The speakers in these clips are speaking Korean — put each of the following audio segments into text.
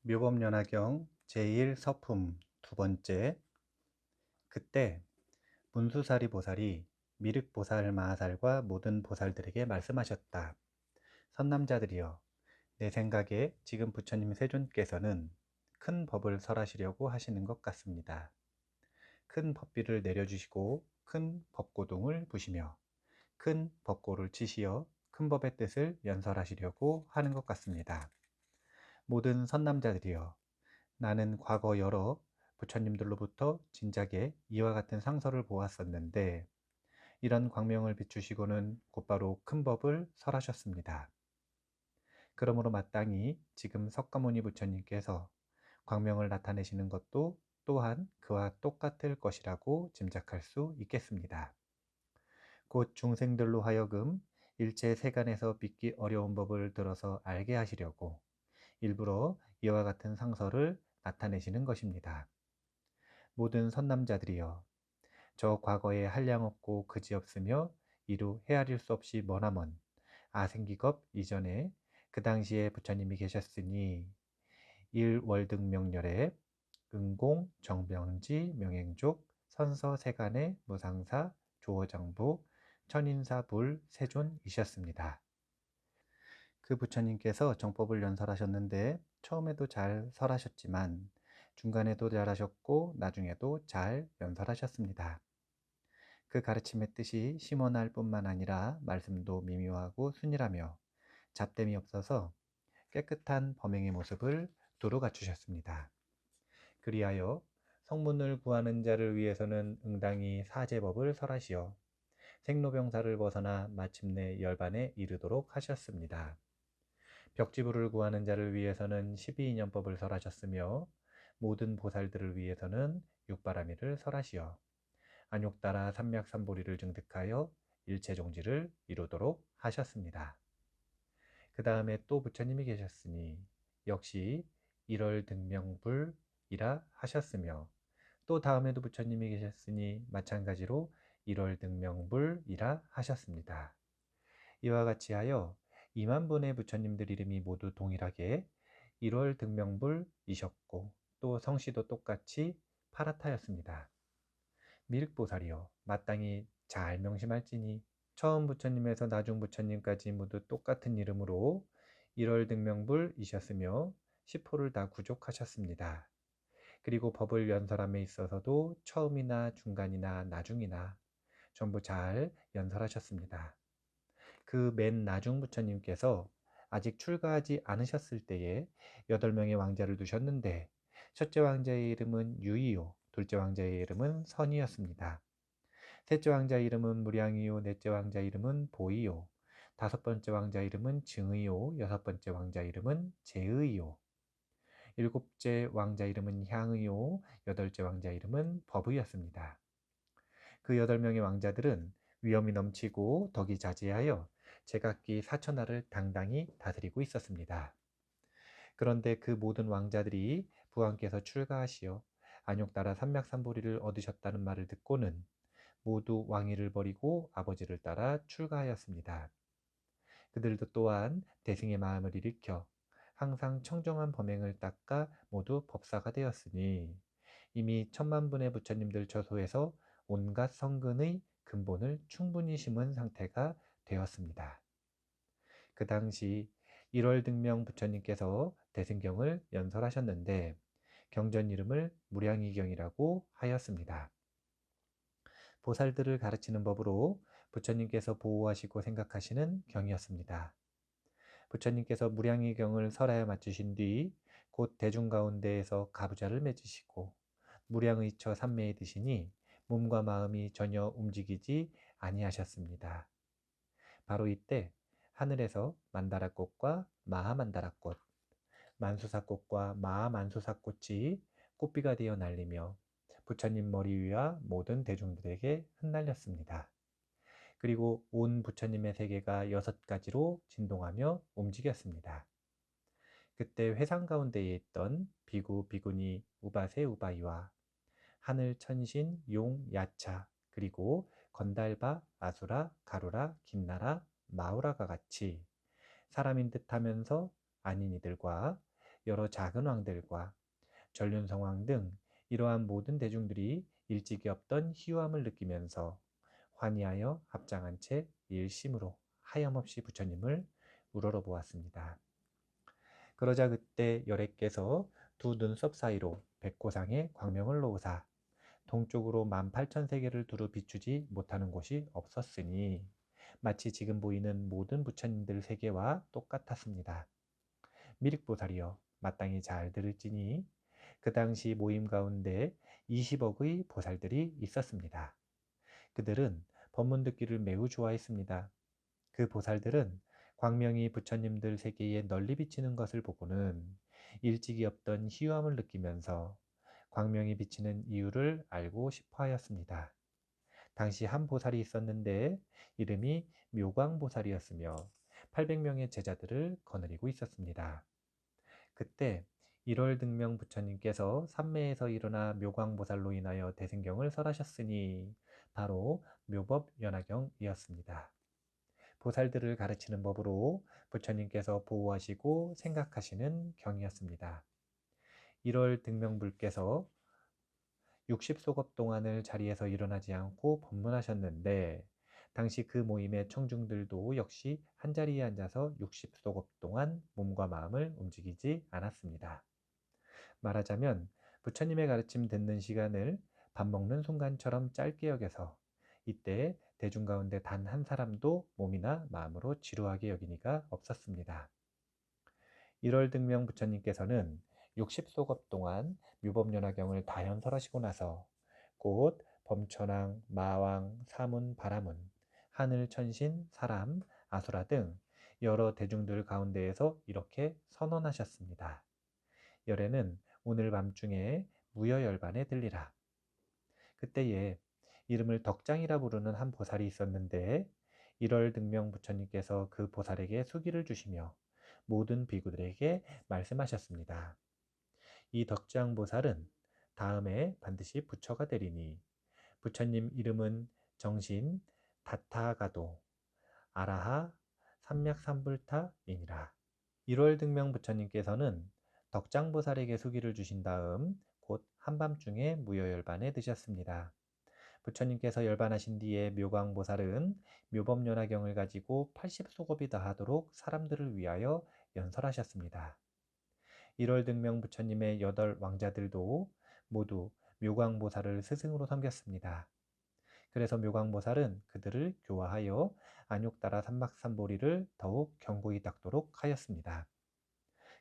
묘법연화경 제1서품 두 번째. 그때 문수사리 보살이 미륵보살 마하살과 모든 보살들에게 말씀하셨다. 선남자들이여, 내 생각에 지금 부처님 세존께서는 큰 법을 설하시려고 하시는 것 같습니다. 큰 법비를 내려주시고 큰 법고동을 부시며 큰 법고를 치시어 큰 법의 뜻을 연설하시려고 하는 것 같습니다. 모든 선남자들이여, 나는 과거 여러 부처님들로부터 진작에 이와 같은 상서를 보았었는데 이런 광명을 비추시고는 곧바로 큰 법을 설하셨습니다. 그러므로 마땅히 지금 석가모니 부처님께서 광명을 나타내시는 것도 또한 그와 똑같을 것이라고 짐작할 수 있겠습니다. 곧 중생들로 하여금 일체 세간에서 믿기 어려운 법을 들어서 알게 하시려고 일부러 이와 같은 상서를 나타내시는 것입니다. 모든 선남자들이여, 저 과거에 한량없고 그지없으며 이루 헤아릴 수 없이 머나먼 아생기겁 이전에 그 당시에 부처님이 계셨으니 일월등명렬에 은공 정병지 명행족 선서세간의 무상사 조어장부 천인사불 세존이셨습니다. 그 부처님께서 정법을 연설하셨는데 처음에도 잘 설하셨지만 중간에도 잘하셨고 나중에도 잘 연설하셨습니다. 그 가르침의 뜻이 심원할 뿐만 아니라 말씀도 미묘하고 순일하며 잡됨이 없어서 깨끗한 범행의 모습을 두루 갖추셨습니다. 그리하여 성문을 구하는 자를 위해서는 응당히 사제법을 설하시어 생로병사를 벗어나 마침내 열반에 이르도록 하셨습니다. 벽지부를 구하는 자를 위해서는 12인연법을 설하셨으며 모든 보살들을 위해서는 육바라밀을 설하시어 안욕따라 삼맥삼보리를 증득하여 일체종지를 이루도록 하셨습니다. 그 다음에 또 부처님이 계셨으니 역시 일월등명불이라 하셨으며 또 다음에도 부처님이 계셨으니 마찬가지로 일월등명불이라 하셨습니다. 이와 같이 하여 2만 분의 부처님들 이름이 모두 동일하게 일월등명불이셨고 또 성씨도 똑같이 파라타였습니다. 미륵보살이여, 마땅히 잘 명심할지니 처음 부처님에서 나중 부처님까지 모두 똑같은 이름으로 일월등명불이셨으며 10호를 다 구족하셨습니다. 그리고 법을 연설함에 있어서도 처음이나 중간이나 나중이나 전부 잘 연설하셨습니다. 그 맨 나중 부처님께서 아직 출가하지 않으셨을 때에 8명의 왕자를 두셨는데 첫째 왕자의 이름은 유이요, 둘째 왕자의 이름은 선이었습니다. 셋째 왕자 이름은 무량이요, 넷째 왕자 이름은 보이요, 다섯 번째 왕자 이름은 증의요, 여섯 번째 왕자 이름은 제의요, 일곱째 왕자 이름은 향의요, 여덟째 왕자 이름은 법의였습니다. 그 8명의 왕자들은 위엄이 넘치고 덕이 자제하여 제각기 사천하를 당당히 다스리고 있었습니다. 그런데 그 모든 왕자들이 부왕께서 출가하시어 안욕따라 삼맥삼보리를 얻으셨다는 말을 듣고는 모두 왕위를 버리고 아버지를 따라 출가하였습니다. 그들도 또한 대승의 마음을 일으켜 항상 청정한 범행을 닦아 모두 법사가 되었으니 이미 천만분의 부처님들 처소에서 온갖 성근의 근본을 충분히 심은 상태가 되었습니다. 그 당시 1월등명 부처님께서 대승경을 연설하셨는데 경전 이름을 무량의경이라고 하였습니다. 보살들을 가르치는 법으로 부처님께서 보호하시고 생각하시는 경이었습니다. 부처님께서 무량의경을 설하여 마치신 뒤 곧 대중 가운데에서 가부좌를 맺으시고 무량의처 삼매에 드시니 몸과 마음이 전혀 움직이지 아니하셨습니다. 바로 이때 하늘에서 만다라꽃과 마하만다라꽃, 만수사꽃과 마하만수사꽃이 꽃비가 되어 날리며 부처님 머리 위와 모든 대중들에게 흩날렸습니다. 그리고 온 부처님의 세계가 6가지로 진동하며 움직였습니다. 그때 회상 가운데에 있던 비구, 비구니, 우바세, 우바이와 하늘, 천신, 용, 야차, 그리고 건달바, 아수라, 가루라, 김나라, 마우라가 같이 사람인 듯 하면서 아닌 이들과 여러 작은 왕들과 전륜성왕 등 이러한 모든 대중들이 일찍이 없던 희유함을 느끼면서 환희하여 합장한 채 일심으로 하염없이 부처님을 우러러 보았습니다. 그러자 그때 열애께서 두 눈썹 사이로 백호상에 광명을 놓으사 동쪽으로 18,000세계를 두루 비추지 못하는 곳이 없었으니 마치 지금 보이는 모든 부처님들 세계와 똑같았습니다. 미륵보살이여 마땅히 잘 들을지니 그 당시 모임 가운데 20억의 보살들이 있었습니다. 그들은 법문 듣기를 매우 좋아했습니다. 그 보살들은 광명이 부처님들 세계에 널리 비치는 것을 보고는 일찍이 없던 희유함을 느끼면서 광명이 비치는 이유를 알고 싶어 하였습니다. 당시 한 보살이 있었는데 이름이 묘광보살이었으며 800명의 제자들을 거느리고 있었습니다. 그때 1월 등명 부처님께서 삼매에서 일어나 묘광보살로 인하여 대승경을 설하셨으니 바로 묘법연화경이었습니다. 보살들을 가르치는 법으로 부처님께서 보호하시고 생각하시는 경이었습니다. 1월 등명불께서 60소급 동안을 자리에서 일어나지 않고 법문하셨는데 당시 그 모임의 청중들도 역시 한자리에 앉아서 60소급 동안 몸과 마음을 움직이지 않았습니다. 말하자면 부처님의 가르침 듣는 시간을 밥 먹는 순간처럼 짧게 여겨서 이때 대중 가운데 단 한 사람도 몸이나 마음으로 지루하게 여기니가 없었습니다. 1월 등명 부처님께서는 60소급 동안 묘법연화경을 다 연설하시고 나서 곧 범천왕, 마왕, 사문, 바라문, 하늘, 천신, 사람, 아수라 등 여러 대중들 가운데에서 이렇게 선언하셨습니다. 열애는 오늘 밤중에 무여열반에 들리라. 그때에 이름을 덕장이라 부르는 한 보살이 있었는데 1월 등명 부처님께서 그 보살에게 수기를 주시며 모든 비구들에게 말씀하셨습니다. 이 덕장 보살은 다음에 반드시 부처가 되리니 부처님 이름은 정신 다타가도 아라하 삼맥삼불타이니라. 1월 등명 부처님께서는 덕장보살에게 수기를 주신 다음 곧 한밤중에 무여열반에 드셨습니다. 부처님께서 열반하신 뒤에 묘광보살은 묘법연화경을 가지고 80소급이 다하도록 사람들을 위하여 연설하셨습니다. 1월 등명 부처님의 8 왕자들도 모두 묘광보살을 스승으로 섬겼습니다. 그래서 묘광보살은 그들을 교화하여 안욕따라 삼막삼보리를 더욱 견고히 닦도록 하였습니다.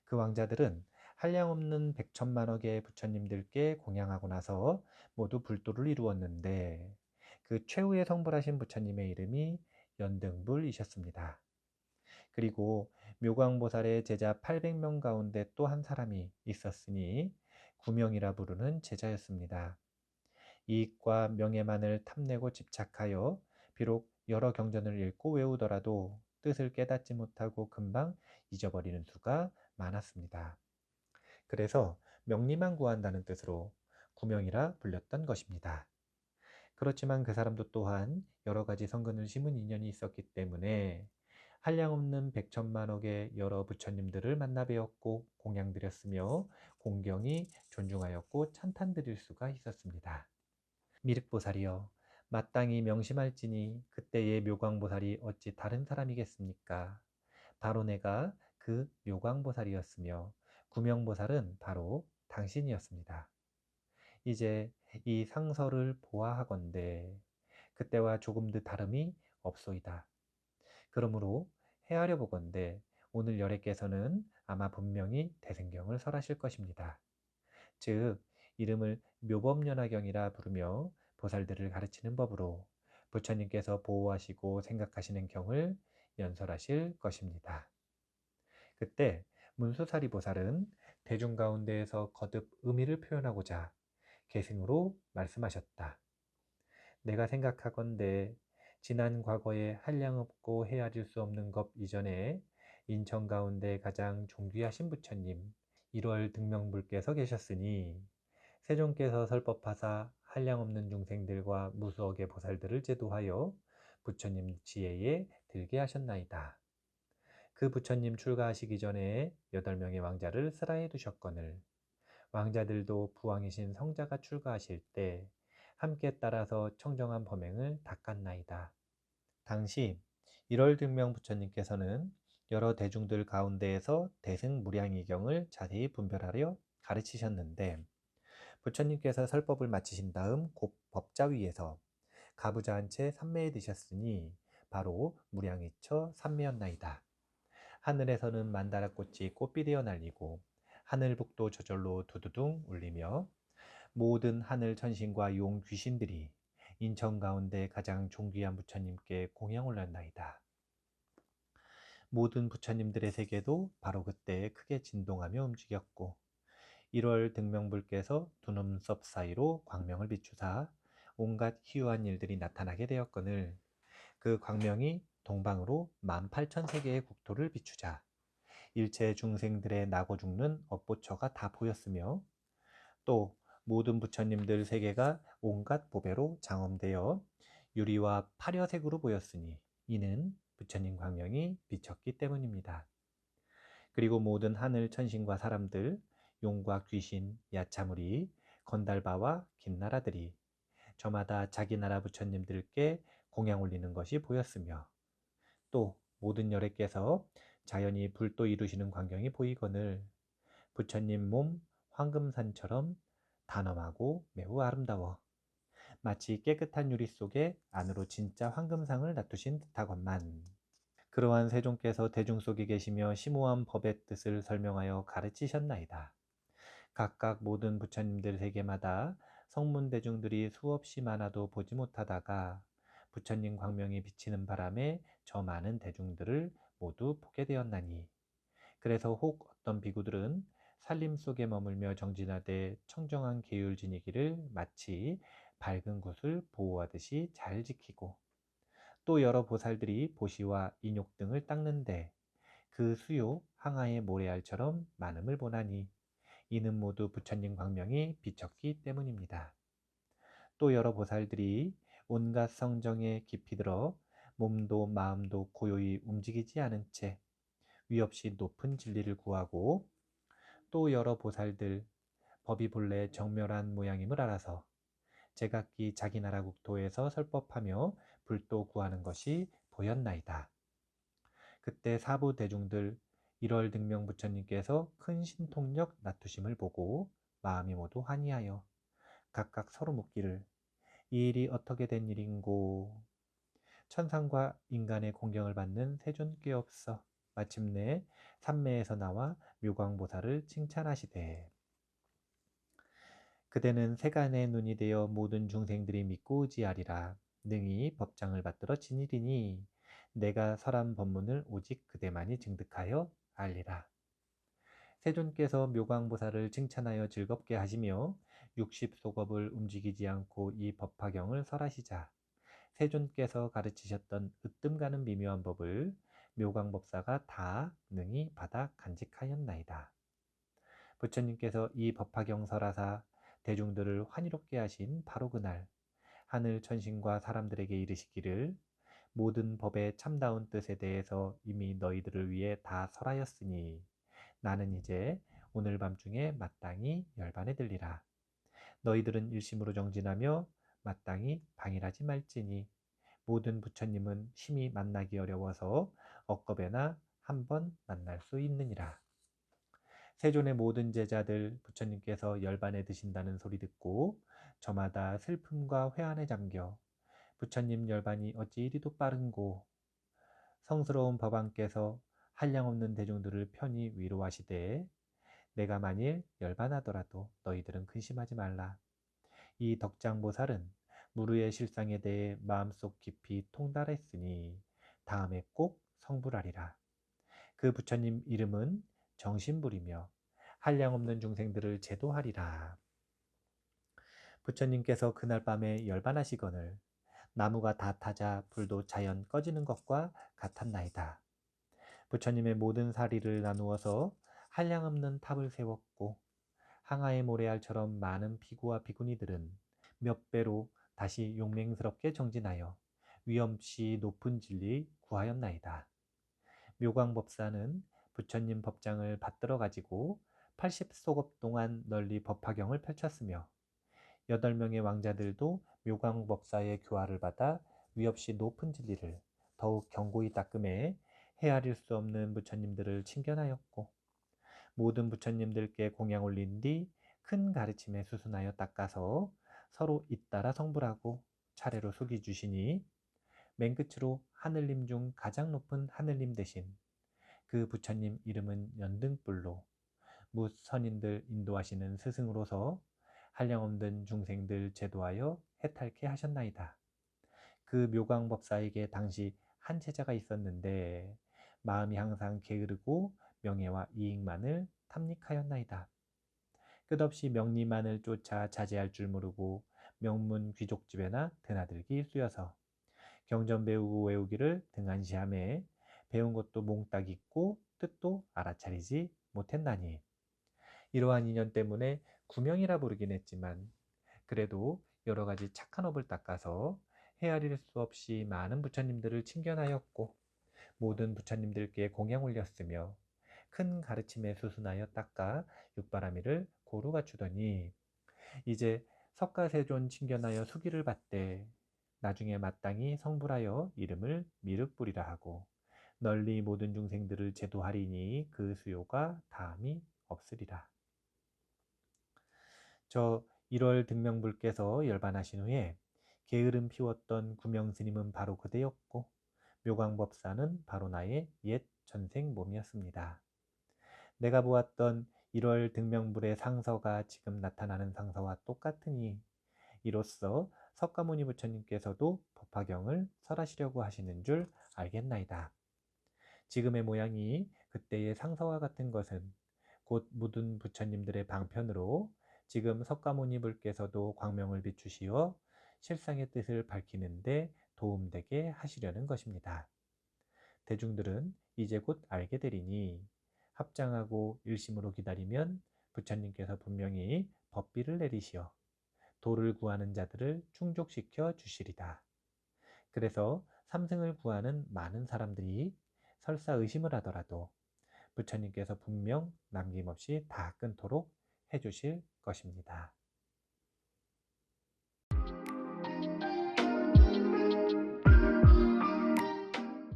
그 왕자들은 한량없는 100천만억의 부처님들께 공양하고 나서 모두 불도를 이루었는데 그 최후의 성불하신 부처님의 이름이 연등불이셨습니다. 그리고 묘광보살의 제자 800명 가운데 또 한 사람이 있었으니 구명이라 부르는 제자였습니다. 이익과 명예만을 탐내고 집착하여 비록 여러 경전을 읽고 외우더라도 뜻을 깨닫지 못하고 금방 잊어버리는 수가 많았습니다. 그래서 명리만 구한다는 뜻으로 구명이라 불렸던 것입니다. 그렇지만 그 사람도 또한 여러 가지 성근을 심은 인연이 있었기 때문에 한량없는 100천만억의 여러 부처님들을 만나 뵈었고 공양드렸으며 공경이 존중하였고 찬탄드릴 수가 있었습니다. 미륵보살이여 마땅히 명심할지니 그때의 묘광보살이 어찌 다른 사람이겠습니까? 바로 내가 그 묘광보살이었으며 구명보살은 바로 당신이었습니다. 이제 이 상서를 보아하건대 그때와 조금도 다름이 없소이다. 그러므로 헤아려 보건대 오늘 열애께서는 아마 분명히 대승경을 설하실 것입니다. 즉 이름을 묘법연화경이라 부르며 보살들을 가르치는 법으로 부처님께서 보호하시고 생각하시는 경을 연설하실 것입니다. 그때 문수사리 보살은 대중 가운데에서 거듭 의미를 표현하고자 개승으로 말씀하셨다. 내가 생각하건대 지난 과거에 한량없고 헤아릴 수 없는 것 이전에 인천 가운데 가장 존귀하신 부처님 1월 등명불께서 계셨으니 세존께서 설법하사 한량없는 중생들과 무수억의 보살들을 제도하여 부처님 지혜에 들게 하셨나이다. 그 부처님 출가하시기 전에 8명의 왕자를 슬하에 두셨거늘 왕자들도 부왕이신 성자가 출가하실 때 함께 따라서 청정한 범행을 닦았나이다. 당시 1월 등명 부처님께서는 여러 대중들 가운데에서 대승무량의경을 자세히 분별하려 가르치셨는데 부처님께서 설법을 마치신 다음 곧 법자 위에서 가부좌한 채 삼매에 드셨으니 바로 무량이처 삼매였나이다. 하늘에서는 만다라꽃이 꽃비되어 날리고 하늘북도 저절로 두두둥 울리며 모든 하늘 천신과 용 귀신들이 인천 가운데 가장 존귀한 부처님께 공양 올렸나이다. 모든 부처님들의 세계도 바로 그때 크게 진동하며 움직였고 1월 등명불께서 두 눈썹 사이로 광명을 비추사 온갖 희유한 일들이 나타나게 되었거늘 그 광명이 동방으로 18,000세계의 국토를 비추자 일체 중생들의 나고 죽는 업보처가 다 보였으며 또 모든 부처님들 세계가 온갖 보배로 장엄되어 유리와 파려색으로 보였으니 이는 부처님 광명이 비쳤기 때문입니다. 그리고 모든 하늘 천신과 사람들, 용과 귀신, 야차무리, 건달바와 긴나라들이 저마다 자기 나라 부처님들께 공양 올리는 것이 보였으며 또 모든 열애께서 자연히 불도 이루시는 광경이 보이거늘 부처님 몸 황금산처럼 단엄하고 매우 아름다워 마치 깨끗한 유리 속에 안으로 진짜 황금상을 놔두신 듯하건만 그러한 세존께서 대중 속에 계시며 심오한 법의 뜻을 설명하여 가르치셨나이다. 각각 모든 부처님들 세계마다 성문 대중들이 수없이 많아도 보지 못하다가 부처님 광명이 비치는 바람에 저 많은 대중들을 모두 보게 되었나니 그래서 혹 어떤 비구들은 산림 속에 머물며 정진하되 청정한 계율 지니기를 마치 밝은 곳을 보호하듯이 잘 지키고 또 여러 보살들이 보시와 인욕 등을 닦는데 그 수요 항아의 모래알처럼 많음을 보나니 이는 모두 부처님 광명이 비쳤기 때문입니다. 또 여러 보살들이 온갖 성정에 깊이 들어 몸도 마음도 고요히 움직이지 않은 채 위없이 높은 진리를 구하고 또 여러 보살들 법이 본래 정멸한 모양임을 알아서 제각기 자기 나라 국토에서 설법하며 불도 구하는 것이 보였나이다. 그때 사부 대중들 1월 등명 부처님께서 큰 신통력 나투심을 보고 마음이 모두 환희하여 각각 서로 묻기를 이 일이 어떻게 된 일인고 천상과 인간의 공경을 받는 세존께 없어 마침내 삼매에서 나와 묘광보살을 칭찬하시되 그대는 세간의 눈이 되어 모든 중생들이 믿고 의지하리라 능히 법장을 받들어 지니리니 내가 설한 법문을 오직 그대만이 증득하여 알리라. 세존께서 묘광보살을 칭찬하여 즐겁게 하시며 60소겁을 움직이지 않고 이 법화경을 설하시자 세존께서 가르치셨던 으뜸 가는 미묘한 법을 묘광법사가 다 능히 받아 간직하였나이다. 부처님께서 이 법화경 설하사 대중들을 환희롭게 하신 바로 그날 하늘 천신과 사람들에게 이르시기를 모든 법의 참다운 뜻에 대해서 이미 너희들을 위해 다 설하였으니 나는 이제 오늘 밤중에 마땅히 열반에 들리라. 너희들은 일심으로 정진하며 마땅히 방일하지 말지니 모든 부처님은 심히 만나기 어려워서 억겁에나 한 번 만날 수 있느니라. 세존의 모든 제자들 부처님께서 열반에 드신다는 소리 듣고 저마다 슬픔과 회한에 잠겨 부처님 열반이 어찌 이리도 빠른고 성스러운 법왕께서 한량없는 대중들을 편히 위로하시되 내가 만일 열반하더라도 너희들은 근심하지 말라. 이 덕장보살은 무르의 실상에 대해 마음속 깊이 통달했으니 다음에 꼭 성불하리라. 그 부처님 이름은 정신불이며 한량없는 중생들을 제도하리라. 부처님께서 그날 밤에 열반하시거늘 나무가 다 타자 불도 자연 꺼지는 것과 같았나이다. 부처님의 모든 사리를 나누어서 한량없는 탑을 세웠고 항아의 모래알처럼 많은 비구와 비구니들은 몇 배로 다시 용맹스럽게 정진하여 위엄씨 높은 진리 구하였나이다. 묘광법사는 부처님 법장을 받들어 가지고 80소급 동안 널리 법화경을 펼쳤으며 8명의 왕자들도 묘광법사의 교화를 받아 위없이 높은 진리를 더욱 견고히 닦음에 헤아릴 수 없는 부처님들을 칭견하였고 모든 부처님들께 공양 올린 뒤 큰 가르침에 수순하여 닦아서 서로 잇따라 성불하고 차례로 속이 주시니 맨 끝으로 하늘님 중 가장 높은 하늘님 대신 그 부처님 이름은 연등불로 무선인들 인도하시는 스승으로서 한량없는 중생들 제도하여 해탈케 하셨나이다. 그 묘광법사에게 당시 한 제자가 있었는데 마음이 항상 게으르고 명예와 이익만을 탐닉하였나이다. 끝없이 명리만을 쫓아 자제할 줄 모르고 명문 귀족집에나 드나들기 쓰여서 경전 배우고 외우기를 등한시함에 배운 것도 몽딱 잊고 뜻도 알아차리지 못했나니 이러한 인연 때문에 구명이라 부르긴 했지만 그래도 여러 가지 착한 업을 닦아서 헤아릴 수 없이 많은 부처님들을 칭견하였고 모든 부처님들께 공양 올렸으며 큰 가르침에 수순하여 닦아 육바라밀을 고루 갖추더니 이제 석가세존 칭견하여 수기를 받되 나중에 마땅히 성불하여 이름을 미륵불이라 하고 널리 모든 중생들을 제도하리니 그 수요가 다함이 없으리라. 저 1월 등명불께서 열반하신 후에 게으름 피웠던 구명스님은 바로 그대였고 묘광법사는 바로 나의 옛 전생 몸이었습니다. 내가 보았던 1월 등명불의 상서가 지금 나타나는 상서와 똑같으니 이로써 석가모니 부처님께서도 법화경을 설하시려고 하시는 줄 알겠나이다. 지금의 모양이 그때의 상서와 같은 것은 곧 모든 부처님들의 방편으로 지금 석가모니 불께서도 광명을 비추시어 실상의 뜻을 밝히는데 도움되게 하시려는 것입니다. 대중들은 이제 곧 알게 되리니 합장하고 일심으로 기다리면 부처님께서 분명히 법비를 내리시어 도를 구하는 자들을 충족시켜 주시리다. 그래서 삼승을 구하는 많은 사람들이 설사 의심을 하더라도 부처님께서 분명 남김없이 다 끊도록 해주실 것입니다.